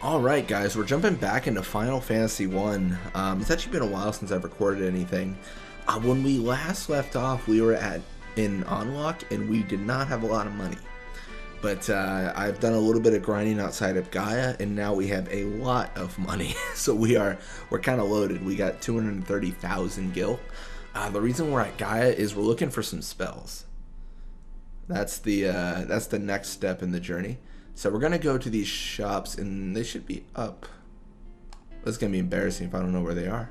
Alright guys, we're jumping back into Final Fantasy 1. It's actually been a while since I've recorded anything. When we last left off, we were in Unlock, and we did not have a lot of money. But I've done a little bit of grinding outside of Gaia, and now we have a lot of money. So we're kind of loaded. We got 230,000 gil. The reason we're at Gaia is we're looking for some spells. That's the next step in the journey. So we're gonna go to these shops, and they should be up. That's gonna be embarrassing if I don't know where they are.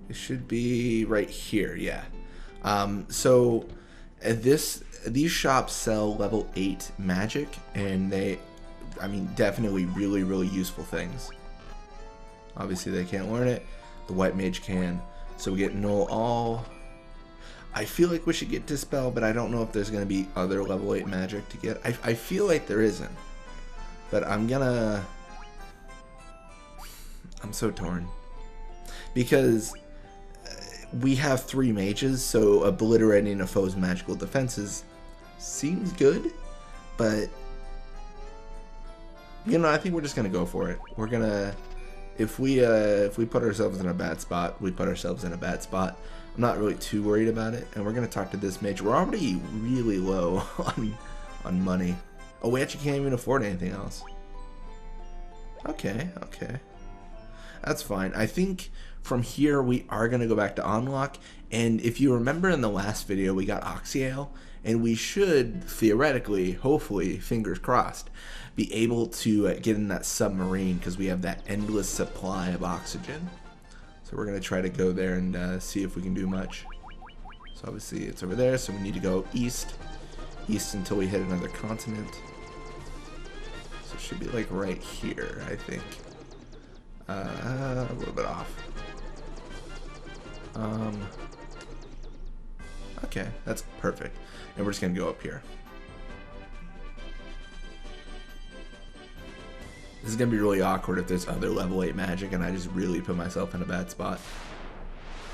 It should be right here, yeah. So these shops sell level 8 magic, and definitely really useful things. Obviously they can't learn it. The white mage can. So we get null all. I feel like we should get Dispel, but I don't know if there's going to be other level 8 magic to get. I feel like there isn't. But I'm so torn. Because we have 3 mages, so obliterating a foe's magical defenses seems good. But, I think we're just going to go for it. We're going to... If we put ourselves in a bad spot, we put ourselves in a bad spot. I'm not really too worried about it, and we're going to talk to this mage. We're already really low on money. Oh, we actually can't even afford anything else. Okay. That's fine. I think from here we are going to go back to Unlock, and if you remember in the last video, we got Oxyale, and we should, theoretically, hopefully, fingers crossed, be able to get in that submarine, because we have that endless supply of oxygen. So we're going to try to go there and see if we can do much. So obviously it's over there, so we need to go east until we hit another continent. So it should be like right here, I think. A little bit off. Okay, that's perfect. And we're just going to go up here. This is going to be really awkward if there's other level 8 magic and I just really put myself in a bad spot.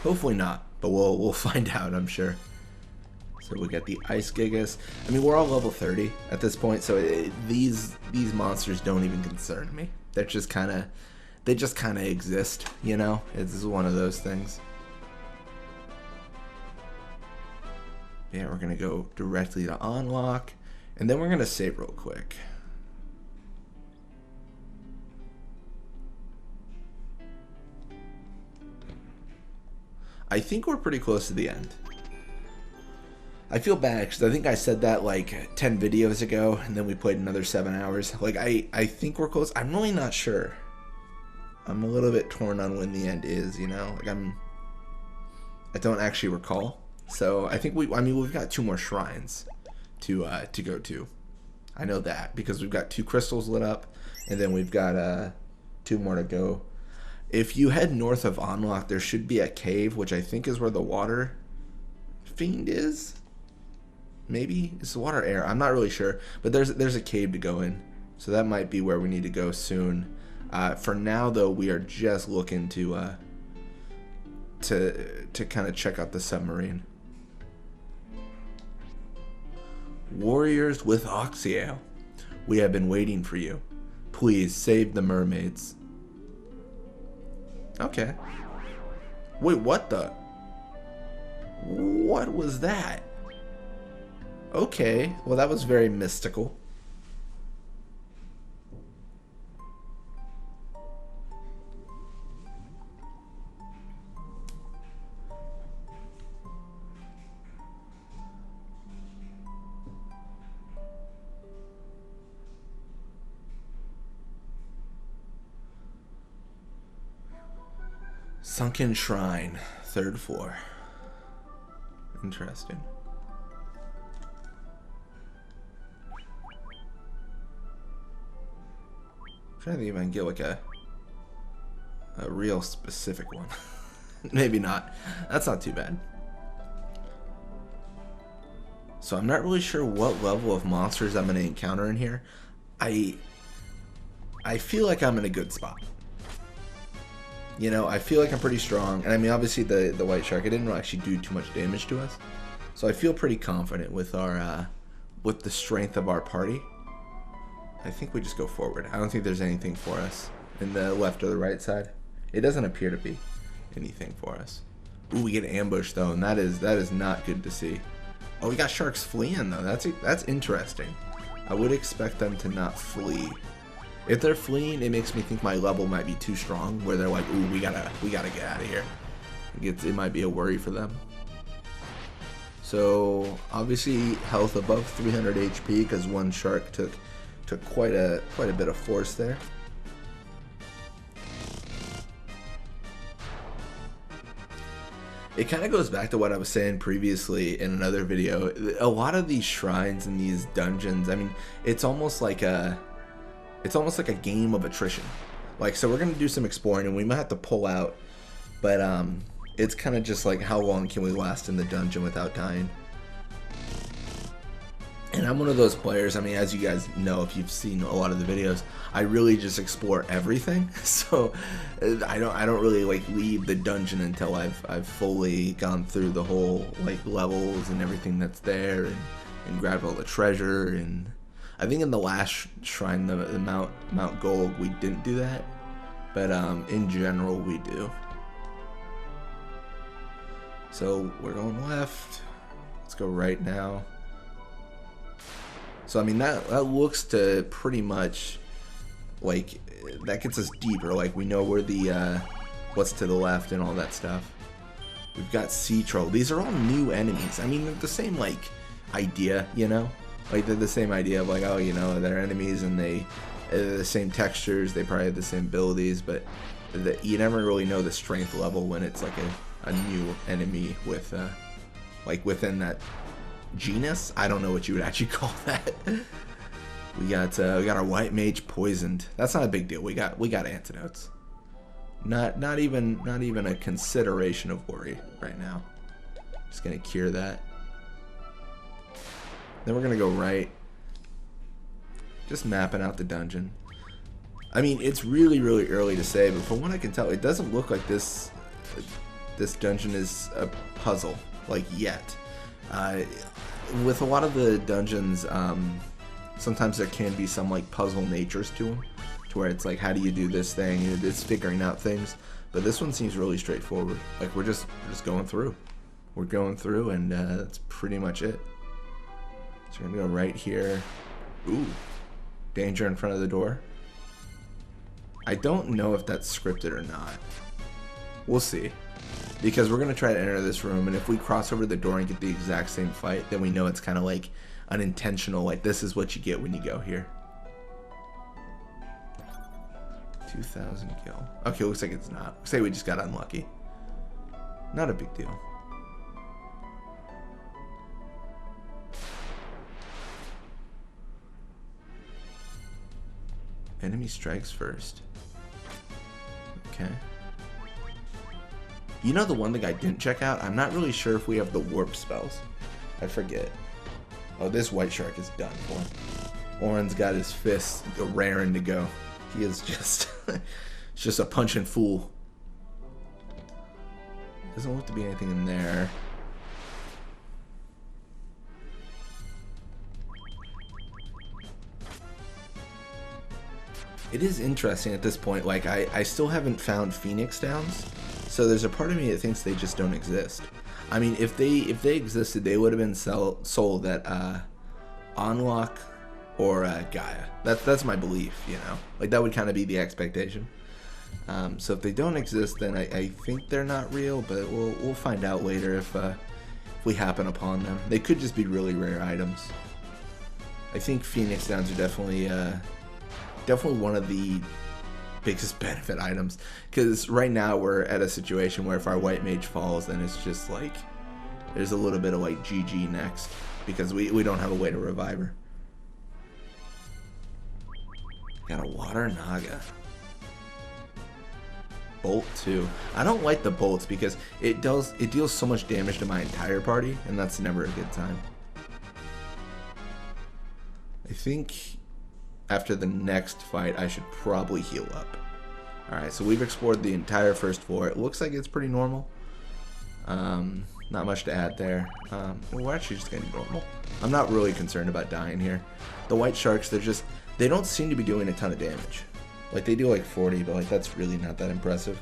Hopefully not, but we'll find out, I'm sure. So we got the Ice Gigas. I mean, we're all level 30 at this point, so these monsters don't even concern me. They just kind of exist, This is one of those things. Yeah, we're going to go directly to Unlock, and then we're going to save real quick. I think we're pretty close to the end. I feel bad because I think I said that like 10 videos ago, and then we played another 7 hours. Like, I think we're close. I'm really not sure. I'm a little bit torn on when the end is, Like, I don't actually recall. So I think we've got 2 more shrines to go to. I know that because we've got 2 crystals lit up, and then we've got 2 more to go. If you head north of Unlock, there should be a cave, which I think is where the water fiend is. Maybe it's the water air. I'm not really sure, but there's a cave to go in, so that might be where we need to go soon. For now, though, we are just looking to kind of check out the submarine. Warriors with Oxyale, we have been waiting for you. Please save the mermaids. Okay. Wait, what was that? Okay, well that was very mystical. Sunken Shrine, 3rd floor. Interesting. I'm trying to think if I can get like a real specific one. Maybe not. That's not too bad. So I'm not really sure what level of monsters I'm going to encounter in here. I feel like I'm in a good spot. I feel like I'm pretty strong. And I mean, obviously the white shark, it didn't actually do too much damage to us. So I feel pretty confident with our with the strength of our party. I think we just go forward. I don't think there's anything for us in the left or the right side. It doesn't appear to be anything for us. Ooh, we get ambushed though, and that is not good to see. Oh, we got sharks fleeing though. That's interesting. I would expect them to not flee. If they're fleeing, it makes me think my level might be too strong, where they're like, ooh, we gotta get out of here. It might be a worry for them. So obviously health above 300 HP because one shark took quite a bit of force there. It kind of goes back to what I was saying previously in another video. A lot of these shrines and these dungeons, I mean, it's almost like a game of attrition. Like, so we're gonna do some exploring and we might have to pull out, but it's kind of just like how long can we last in the dungeon without dying. And I'm one of those players, I mean, as you guys know if you've seen a lot of the videos, I really just explore everything. So I don't really like leave the dungeon until I've fully gone through the whole like levels and everything that's there and grabbed all the treasure. And I think in the last shrine, the Mount Gold, we didn't do that, but in general we do. So we're going left. Let's go right now. So I mean that looks to pretty much like that gets us deeper. Like we know where the what's to the left and all that stuff. We've got sea troll. These are all new enemies. I mean they're the same like idea, you know. Like they're the same idea of like, oh, you know, they're enemies and they're the same textures. They probably have the same abilities, but you never really know the strength level when it's like a new enemy with like within that genus. I don't know what you would actually call that. We got our white mage poisoned. That's not a big deal. We got antidotes. Not even a consideration of worry right now. Just gonna cure that. Then we're gonna go right. Just mapping out the dungeon. I mean, it's really early to say, but from what I can tell, it doesn't look like this dungeon is a puzzle like yet. With a lot of the dungeons, sometimes there can be some like puzzle natures to them, to where it's like, how do you do this thing? It's figuring out things. But this one seems really straightforward. Like we're just going through. We're going through, and that's pretty much it. So we're gonna go right here. Ooh, danger in front of the door. I don't know if that's scripted or not. We'll see. Because we're going to try to enter this room, and if we cross over the door and get the exact same fight, then we know it's kind of like unintentional, like this is what you get when you go here. 2,000 gil. Okay, looks like it's not. Say we just got unlucky. Not a big deal. Enemy strikes first. Okay. You know the one thing I didn't check out? I'm not really sure if we have the warp spells. I forget. Oh, this white shark is done for. Oren's got his fist raring to go. He is just just a punching fool. Doesn't look to be anything in there. It is interesting at this point, like I still haven't found Phoenix Downs. So there's a part of me that thinks they just don't exist. I mean, if they existed, they would have been sold at Onlock or Gaia. That's my belief, you know. Like that would kind of be the expectation. So if they don't exist, then I think they're not real. But we'll find out later if we happen upon them. They could just be really rare items. I think Phoenix Downs are definitely one of the biggest benefit items, because right now we're at a situation where if our white mage falls, then it's just like there's a little bit of like GG next, because we don't have a way to revive her. Got a water naga. Bolt too. I don't like the bolts because it deals so much damage to my entire party, and that's never a good time. I think after the next fight, I should probably heal up. Alright, so we've explored the entire first floor. It looks like it's pretty normal. Not much to add there. We're actually just getting normal. I'm not really concerned about dying here. The white sharks, They don't seem to be doing a ton of damage. Like, they do like 40, but like that's really not that impressive.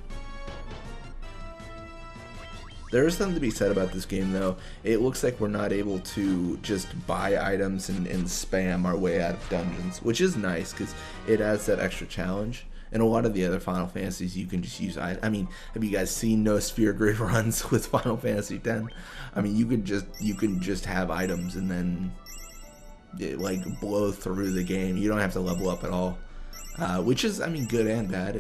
There is something to be said about this game, though. It looks like we're not able to just buy items and spam our way out of dungeons, which is nice because it adds that extra challenge. And a lot of the other Final Fantasies, you can just use. I mean, have you guys seen no sphere grid runs with Final Fantasy X? I mean, you can just have items and then it, like, blow through the game. You don't have to level up at all, which is, I mean, good and bad.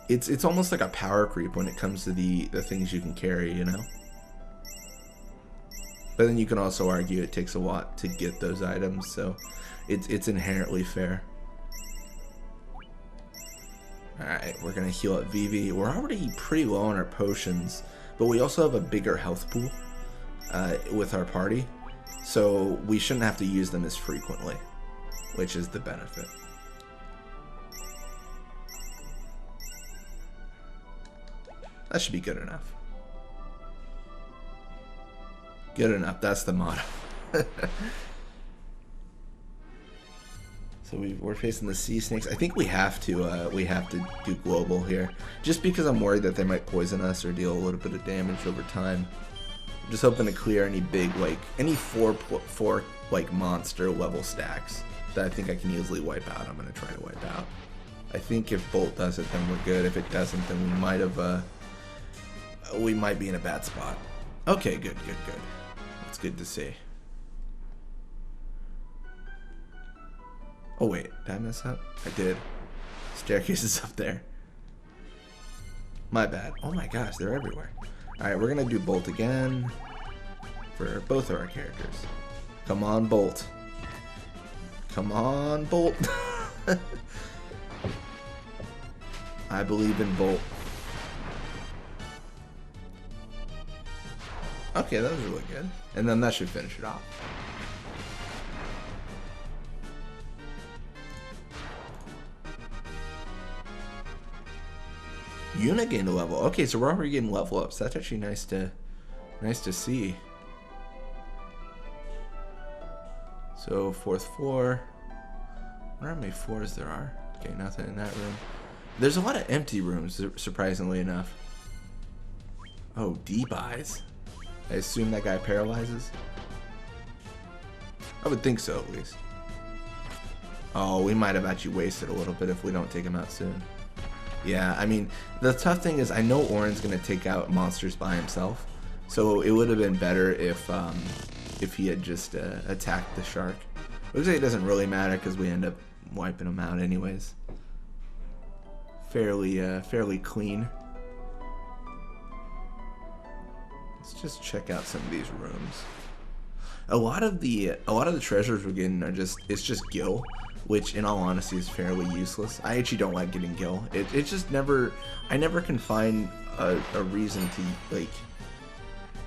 It's almost like a power creep when it comes to the things you can carry, you know? But then you can also argue it takes a lot to get those items, so it's inherently fair. Alright, we're going to heal at Vivi. We're already pretty low on our potions, but we also have a bigger health pool with our party, so we shouldn't have to use them as frequently, which is the benefit. That should be good enough. Good enough, that's the motto. So we're facing the sea snakes. I think we have to do global here, just because I'm worried that they might poison us or deal a little bit of damage over time. I'm just hoping to clear any big, like, any four like monster level stacks that I think I can easily wipe out. I'm gonna try to wipe out. I think if Bolt does it, then we're good. If it doesn't, then we might be in a bad spot. Okay, good. That's good to see. Oh wait, did I mess up? I did. Staircase is up there. My bad. Oh my gosh, they're everywhere. Alright, we're gonna do Bolt again for both of our characters. Come on, Bolt. Come on, Bolt. I believe in Bolt. Okay, that was really good. And then that should finish it off. Yuna gained a level. Okay, so we're already getting level ups. That's actually nice to see. So 4th floor. I wonder how many floors there are. Okay, nothing in that room. There's a lot of empty rooms, surprisingly enough. Oh, debuys. I assume that guy paralyzes. I would think so, at least. Oh, we might have actually wasted a little bit if we don't take him out soon. Yeah, I mean, the tough thing is I know Orin's gonna take out monsters by himself, so it would have been better if he had just attacked the shark. Looks like it doesn't really matter because we end up wiping him out anyways. Fairly clean. Let's just check out some of these rooms. A lot of the treasures we're getting are just gil, which in all honesty is fairly useless. I actually don't like getting gil. It just never, I never can find a reason to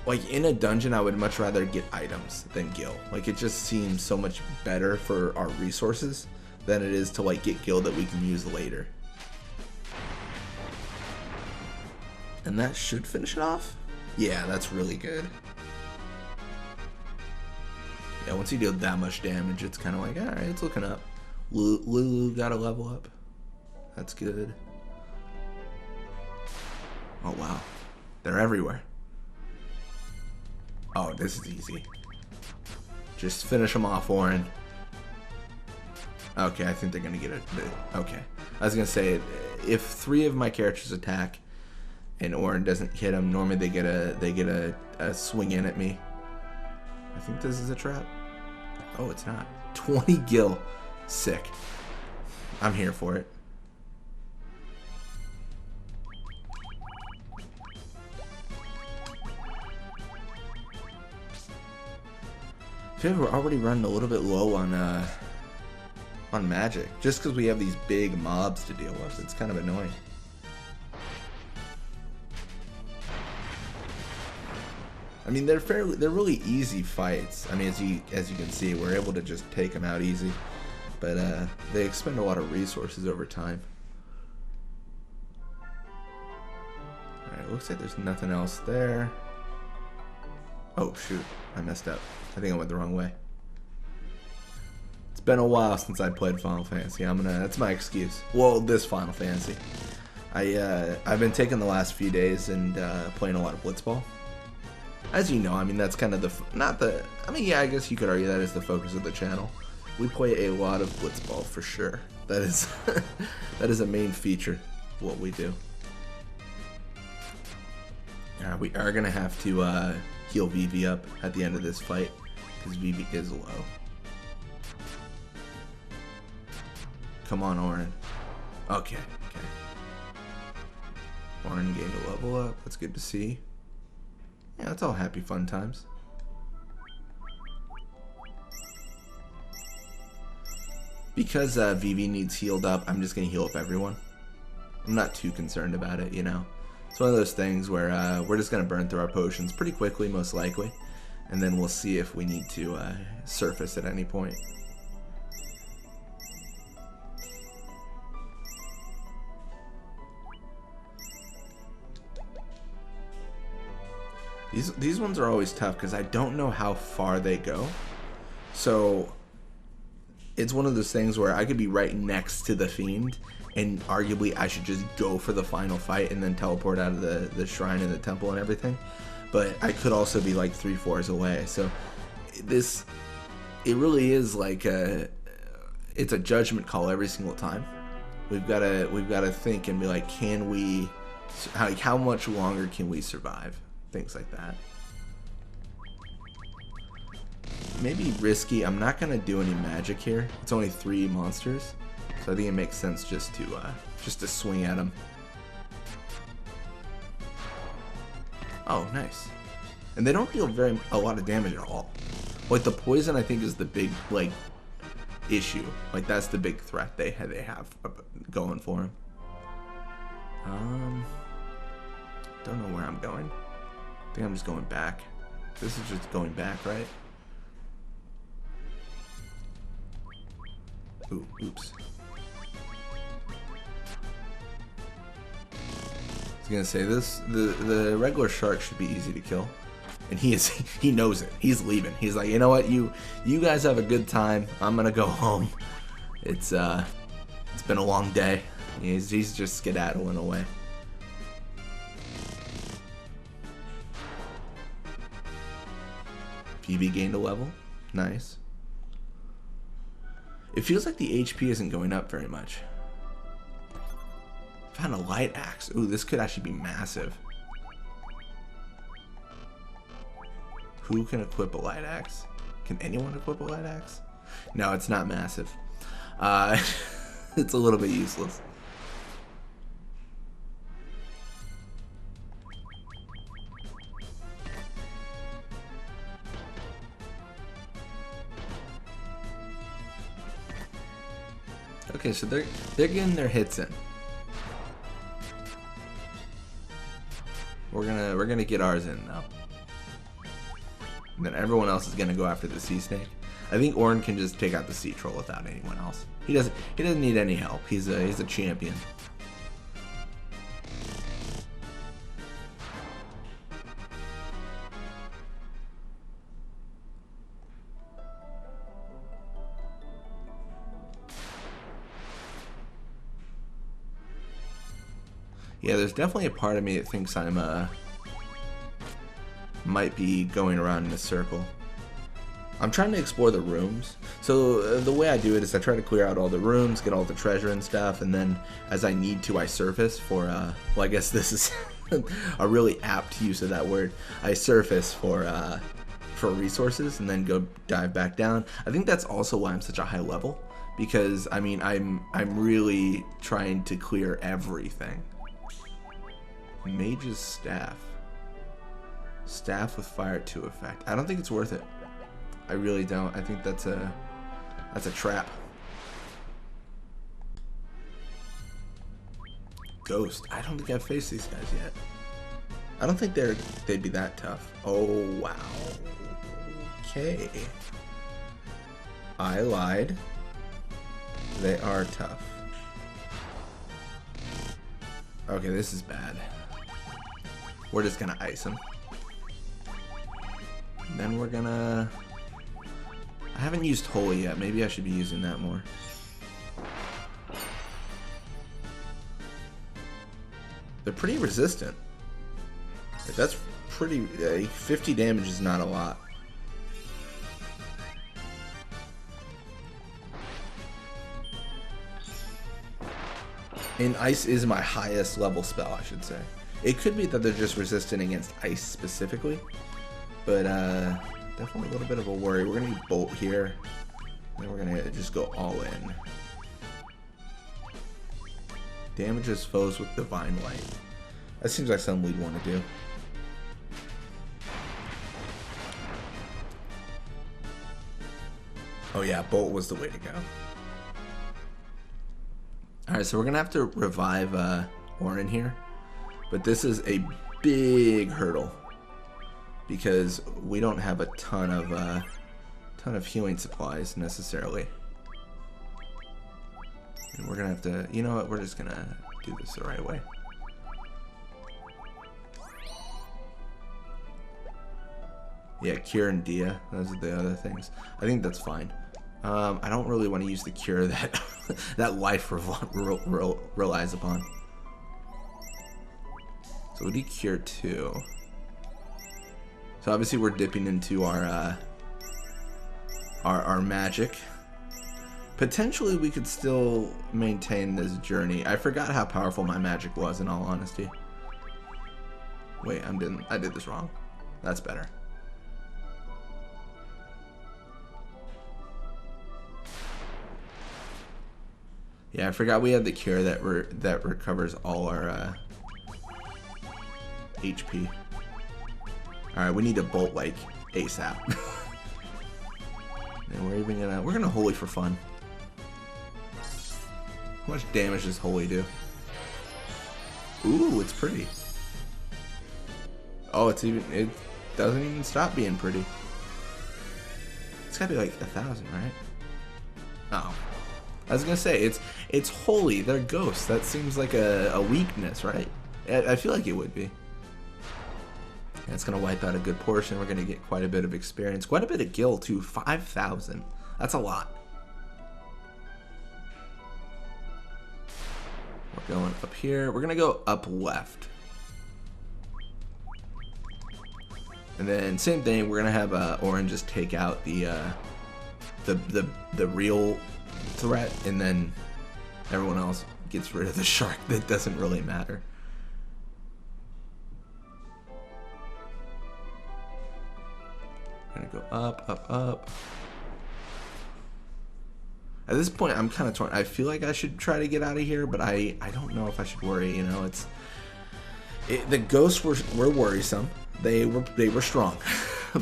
like in a dungeon I would much rather get items than gil. Like it just seems so much better for our resources than it is to like get gil that we can use later. And that should finish it off? Yeah, that's really good. Yeah, once you deal that much damage, it's kind of like, alright, it's looking up. Lulu got a level up. That's good. Oh, wow. They're everywhere. Oh, this is easy. Just finish them off, Orin. Okay, I think they're going to get it. Okay. I was going to say, if 3 of my characters attack and Orin doesn't hit them, normally they get a swing in at me. I think this is a trap. Oh, it's not. 20 gil. Sick. I'm here for it. I feel like we're already running a little bit low on magic, just because we have these big mobs to deal with. It's kind of annoying. I mean, they're really easy fights. I mean, as you can see, we're able to just take them out easy, but they expend a lot of resources over time. All right, looks like there's nothing else there. Oh shoot, I messed up. I think I went the wrong way. It's been a while since I played Final Fantasy. That's my excuse. Well, this Final Fantasy. I've been taking the last few days and playing a lot of Blitzball. As you know, I mean, that's kind of yeah, I guess you could argue that is the focus of the channel. We play a lot of Blitzball for sure. That is that is a main feature of what we do. We are gonna have to heal Vivi up at the end of this fight because Vivi is low. Come on, Orin. Okay. Orin gained a level up. That's good to see. Yeah, that's all happy fun times. Because Vivi needs healed up, I'm just gonna heal up everyone. I'm not too concerned about it, you know. It's one of those things where we're just gonna burn through our potions pretty quickly, most likely, and then we'll see if we need to surface at any point. These ones are always tough because I don't know how far they go. So it's one of those things where I could be right next to the fiend and arguably I should just go for the final fight and then teleport out of the shrine and the temple and everything. But I could also be like 3-4s away. So it really is like it's a judgment call every single time. We've got to think and be like, how much longer can we survive? Things like that. Maybe risky. I'm not gonna do any magic here. It's only 3 monsters, so I think it makes sense just to swing at them. Oh, nice. And they don't deal a lot of damage at all. Like the poison, I think is the big issue. Like that's the big threat they have going for them. Don't know where I'm going. I think I'm just going back. This is just going back, right? Ooh, oops. I was gonna say the regular shark should be easy to kill. And he knows it. He's leaving. He's like, you know what, you guys have a good time. I'm gonna go home. It's been a long day. He's just skedaddling away. PB gained a level. Nice. It feels like the HP isn't going up very much. Found a light axe. Ooh, this could actually be massive. Who can equip a light axe? Can anyone equip a light axe? No, it's not massive. It's a little bit useless. Okay, so they're getting their hits in. We're gonna get ours in now. And then everyone else is gonna go after the sea snake. I think Orin can just take out the sea troll without anyone else. He doesn't need any help. He's a champion. Yeah, there's definitely a part of me that thinks I'm might be going around in a circle. I'm trying to explore the rooms. So the way I do it is I try to clear out all the rooms, get all the treasure and stuff, and then as I need to, I surface for well, I guess this is a really apt use of that word. I surface for resources and then go dive back down. I think that's also why I'm such a high level, because I mean I'm really trying to clear everything. Mage's staff. Staff with fire 2 effect. I don't think it's worth it. I really don't. I think that's a trap. Ghost. I don't think I've faced these guys yet. I don't think they'd be that tough. Oh wow. Okay. I lied. They are tough. Okay, this is bad. We're just gonna ice him. Then we're gonna... I haven't used Holy yet. Maybe I should be using that more. They're pretty resistant. That's pretty... 50 damage is not a lot. And Ice is my highest level spell, I should say. It could be that they're just resistant against Ice specifically. But definitely a little bit of a worry. We're going to Bolt here. And we're going to just go all in. Damages foes with Divine Light. That seems like something we'd want to do. Oh yeah, Bolt was the way to go. Alright, so we're going to have to revive Orin here. But this is a big hurdle. Because we don't have a ton of healing supplies necessarily. And we're going to have to... You know what? We're just going to do this the right way. Yeah, Cure and Dia. Those are the other things. I think that's fine. I don't really want to use the Cure that that life relies upon. So we do Cure 2. So obviously we're dipping into our magic. Potentially we could still maintain this journey. I forgot how powerful my magic was, in all honesty. Wait, I did this wrong. That's better. Yeah, I forgot we had the Cure that recovers all our HP. Alright, we need to Bolt like ASAP. And we're gonna Holy for fun. How much damage does Holy do? Ooh, it's pretty. Oh, it doesn't even stop being pretty. It's gotta be like 1,000, right? Oh. I was gonna say, it's Holy, they're ghosts. That seems like a weakness, right? I feel like it would be. And it's gonna wipe out a good portion. We're gonna get quite a bit of experience. Quite a bit of gil too, 5,000. That's a lot. We're going up here. We're gonna go up left. And then same thing, we're gonna have Orin just take out the real threat, and then everyone else gets rid of the shark. That doesn't really matter. Gonna go up, up, up. At this point, I'm kind of torn. I feel like I should try to get out of here, but I don't know if I should worry. You know, the ghosts were worrisome. They were strong,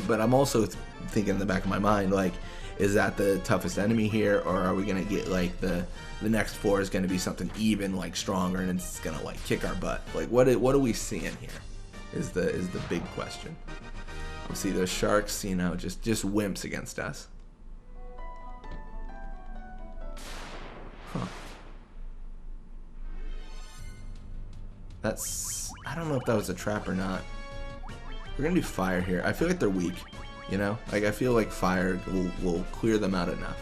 but I'm also thinking in the back of my mind, like, is that the toughest enemy here, or are we gonna get like the next 4 is gonna be something even like stronger, and it's gonna like kick our butt? Like, what are we seeing here? Is the big question. We see those sharks, you know, just wimps against us. Huh. I don't know if that was a trap or not. We're gonna do fire here. I feel like they're weak. You know, like I feel like fire will clear them out enough.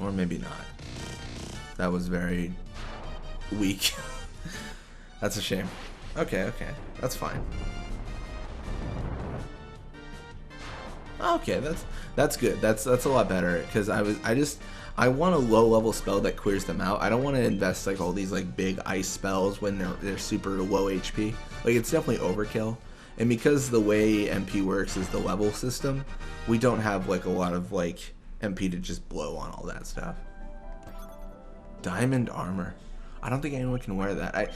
Or maybe not. That was very weak. That's a shame. Okay, that's fine. Okay, that's good. That's a lot better, because I want a low level spell that clears them out. I don't want to invest like all these like big ice spells when they're super low HP. Like, it's definitely overkill. And because the way MP works is the level system, we don't have like a lot of like MP to just blow on all that stuff. Diamond armor. I don't think anyone can wear that.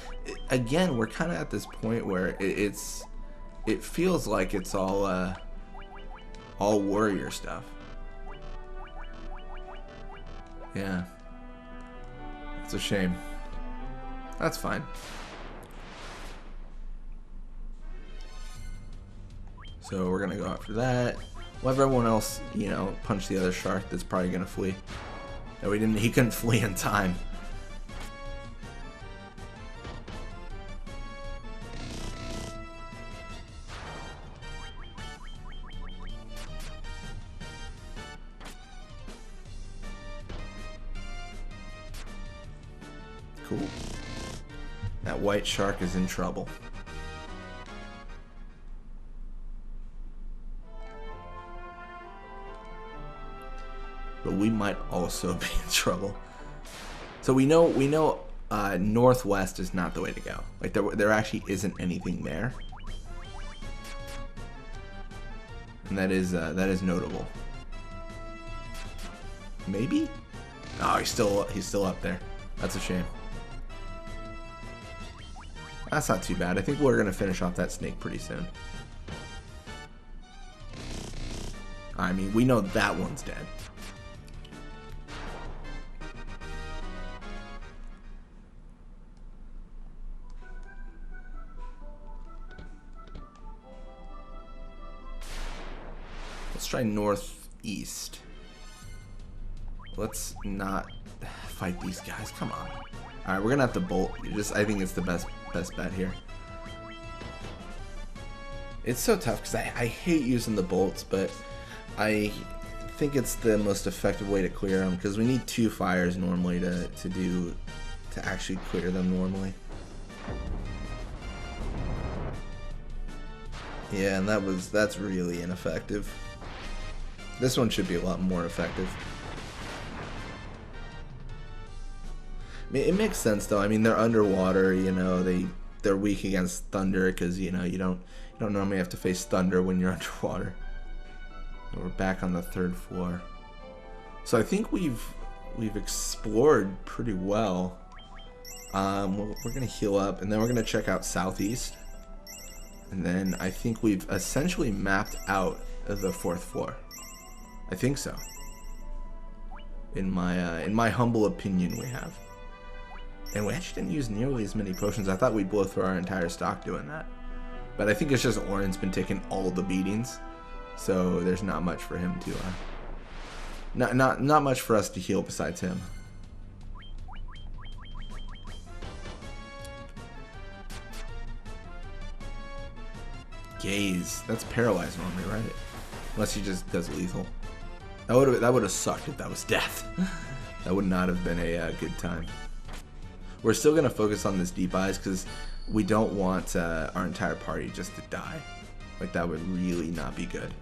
Again, we're kind of at this point where it feels like it's all warrior stuff. Yeah. It's a shame. That's fine. So we're gonna go after that. We'll have everyone else, you know, punch the other shark that's probably gonna flee. No, he couldn't flee in time. Cool. That white shark is in trouble. But we might also be in trouble. So we know northwest is not the way to go. Like there actually isn't anything there, and that is notable. Maybe? Oh, he's still up there. That's a shame. That's not too bad. I think we're gonna finish off that snake pretty soon. I mean, we know that one's dead. Let's try northeast. Let's not fight these guys. Come on. All right, we're gonna have to bolt. I think it's the best bet here. It's so tough because I hate using the bolts, but I think it's the most effective way to clear them because we need 2 fires normally to actually clear them normally. Yeah, and that's really ineffective. This one should be a lot more effective. I mean, it makes sense though. I mean, they're underwater, you know, they're weak against thunder because, you know, you don't normally have to face thunder when you're underwater. And we're back on the 3rd floor. So I think we've explored pretty well. We're gonna heal up and then we're gonna check out southeast. And then I think we've essentially mapped out the 4th floor. I think so. In my humble opinion, we have. And we actually didn't use nearly as many potions. I thought we'd blow through our entire stock doing that. But I think it's just Orin's been taking all the beatings. So there's not much for him to not much for us to heal besides him. Gaze. That's paralyzed normally, right? Unless he just does lethal. That would have sucked if that was death. That would not have been a good time. We're still gonna focus on this deep eyes because we don't want our entire party just to die. Like that would really not be good.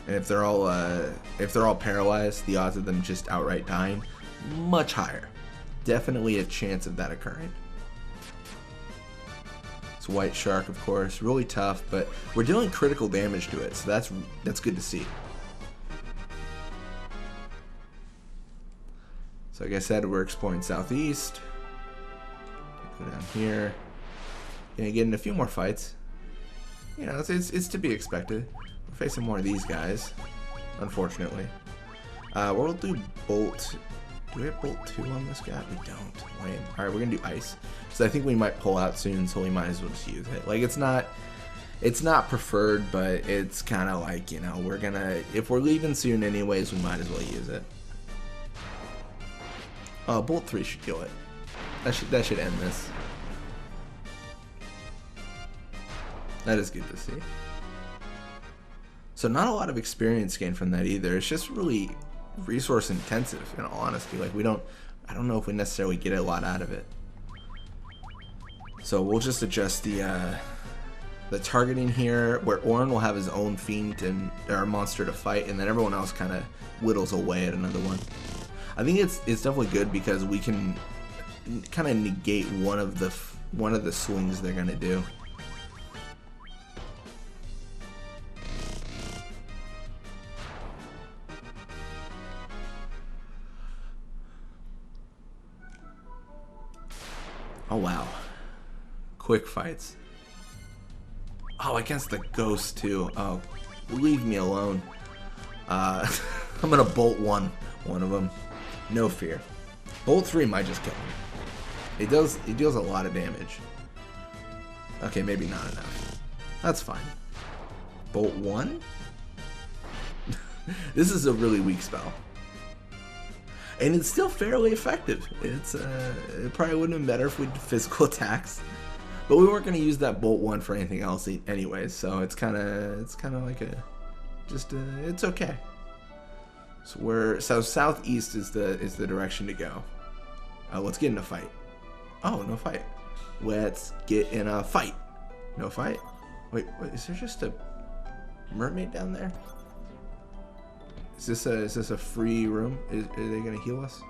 And if they're all paralyzed, the odds of them just outright dying much higher. Definitely a chance of that occurring. It's white shark, of course, really tough, but we're dealing critical damage to it, so that's good to see. So like I said, we're exploring southeast. Go down here. Gonna get in a few more fights. You know, it's to be expected. We're facing more of these guys, unfortunately. We'll do bolt. Do we have bolt 2 on this guy? We don't. Lame. Alright, we're gonna do ice. So I think we might pull out soon, so we might as well just use it. Like it's not preferred, but it's kinda like, you know, if we're leaving soon anyways, we might as well use it. Bolt 3 should kill it. That should end this. That is good to see. So not a lot of experience gained from that either. It's just really resource intensive, in all honesty. Like I don't know if we necessarily get a lot out of it. So we'll just adjust the targeting here, where Orin will have his own fiend or monster to fight, and then everyone else kind of whittles away at another one. I think it's definitely good because we can kind of negate one of the swings they're gonna do. Oh wow, quick fights. Oh, against the ghost too. Oh, leave me alone. I'm gonna bolt one of them. No fear. Bolt 3 might just kill him. It deals a lot of damage. Okay, maybe not enough. That's fine. Bolt 1? This is a really weak spell. And it's still fairly effective. It probably would have been better if we did physical attacks. But we weren't going to use that Bolt 1 for anything else anyways, so it's kind of like it's okay. So southeast is the direction to go. Let's get in a fight. Oh, no fight. Let's get in a fight. No fight? Wait, is there just a mermaid down there? Is this a free room? Are they gonna heal us?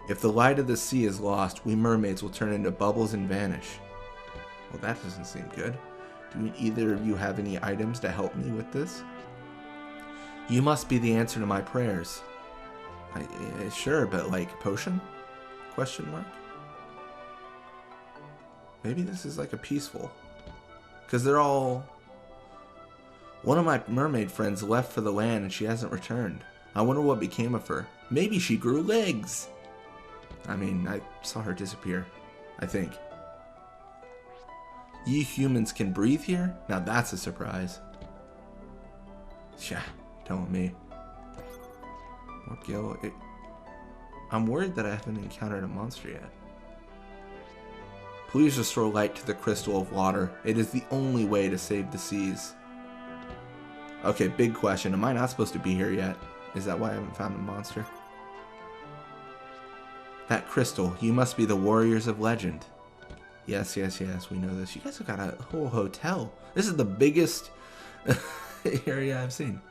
If the light of the sea is lost, we mermaids will turn into bubbles and vanish. Well, that doesn't seem good. Do either of you have any items to help me with this? You must be the answer to my prayers. Sure, but like potion? Question mark? Maybe this is like a peaceful. Because they're all... One of my mermaid friends left for the land and she hasn't returned. I wonder what became of her. Maybe she grew legs. I mean, I saw her disappear, I think. You humans can breathe here? Now that's a surprise. Yeah, telling me. What Gil? I'm worried that I haven't encountered a monster yet. Please restore light to the crystal of water. It is the only way to save the seas. Okay, big question. Am I not supposed to be here yet? Is that why I haven't found a monster? That crystal. You must be the warriors of legend. Yes, yes, yes. We know this. You guys have got a whole hotel. This is the biggest area I've seen.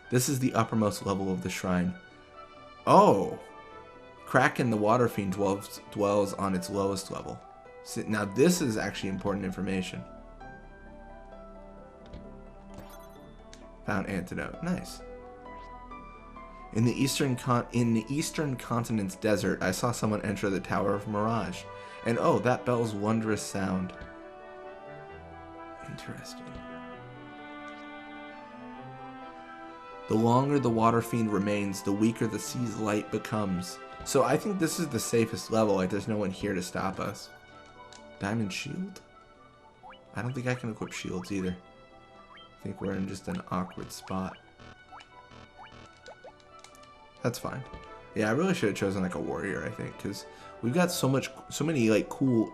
This is the uppermost level of the shrine. Oh! Kraken the Water Fiend dwells on its lowest level. Now this is actually important information. Found antidote. Nice. In the eastern continent's desert, I saw someone enter the Tower of Mirage. And oh, that bell's wondrous sound. Interesting. The longer the Water Fiend remains, the weaker the sea's light becomes. So I think this is the safest level. Like, there's no one here to stop us. Diamond shield? I don't think I can equip shields either. I think we're in just an awkward spot. That's fine. Yeah, I really should have chosen like a warrior, I think, because we've got so many like cool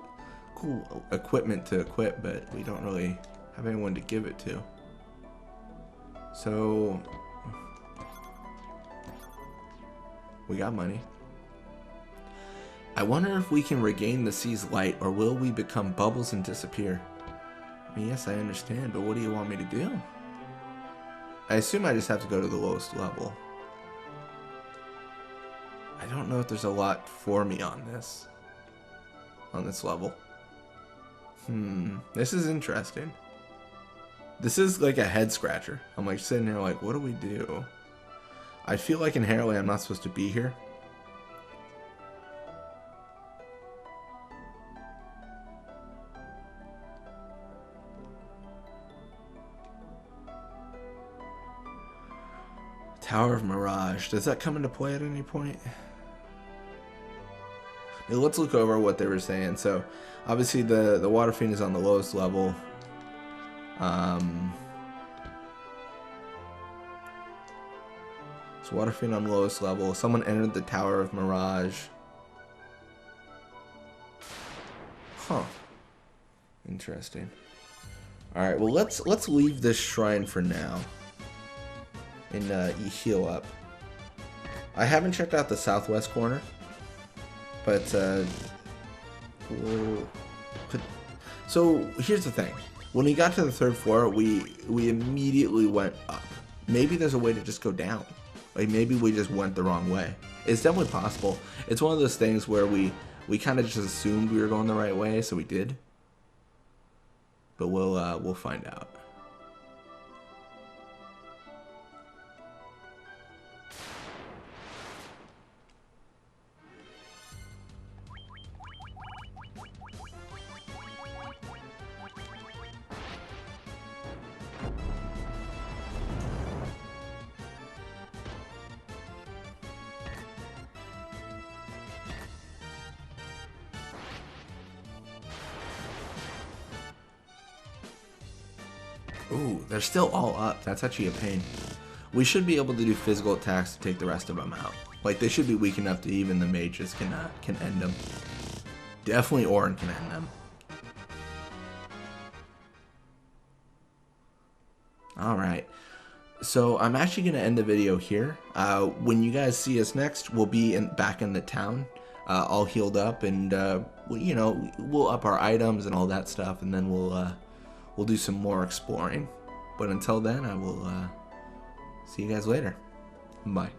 equipment to equip, but we don't really have anyone to give it to. So we got money. I wonder if we can regain the sea's light, or will we become bubbles and disappear? I mean, yes, I understand, but what do you want me to do? I assume I just have to go to the lowest level. I don't know if there's a lot for me on this level. This is interesting. This is like a head scratcher. I'm like sitting here like, what do we do? I feel like inherently I'm not supposed to be here. Tower of Mirage. Does that come into play at any point? Now, let's look over what they were saying. So, obviously the Water Fiend is on the lowest level. So Water Fiend on the lowest level. Someone entered the Tower of Mirage. Huh. Interesting. All right. Well, let's leave this shrine for now. And heal up. I haven't checked out the southwest corner, but so here's the thing. When we got to the third floor, we immediately went up. Maybe there's a way to just go down. Like maybe we just went the wrong way. It's definitely possible. It's one of those things where we kind of just assumed we were going the right way, so we did. But we'll find out. Ooh, they're still all up. That's actually a pain. We should be able to do physical attacks to take the rest of them out. Like, they should be weak enough that even the mages can end them. Definitely Orin can end them. Alright. So, I'm actually going to end the video here. When you guys see us next, we'll be back in the town. all healed up, and you know, we'll up our items and all that stuff, and then we'll do some more exploring. But until then, I will see you guys later. Bye.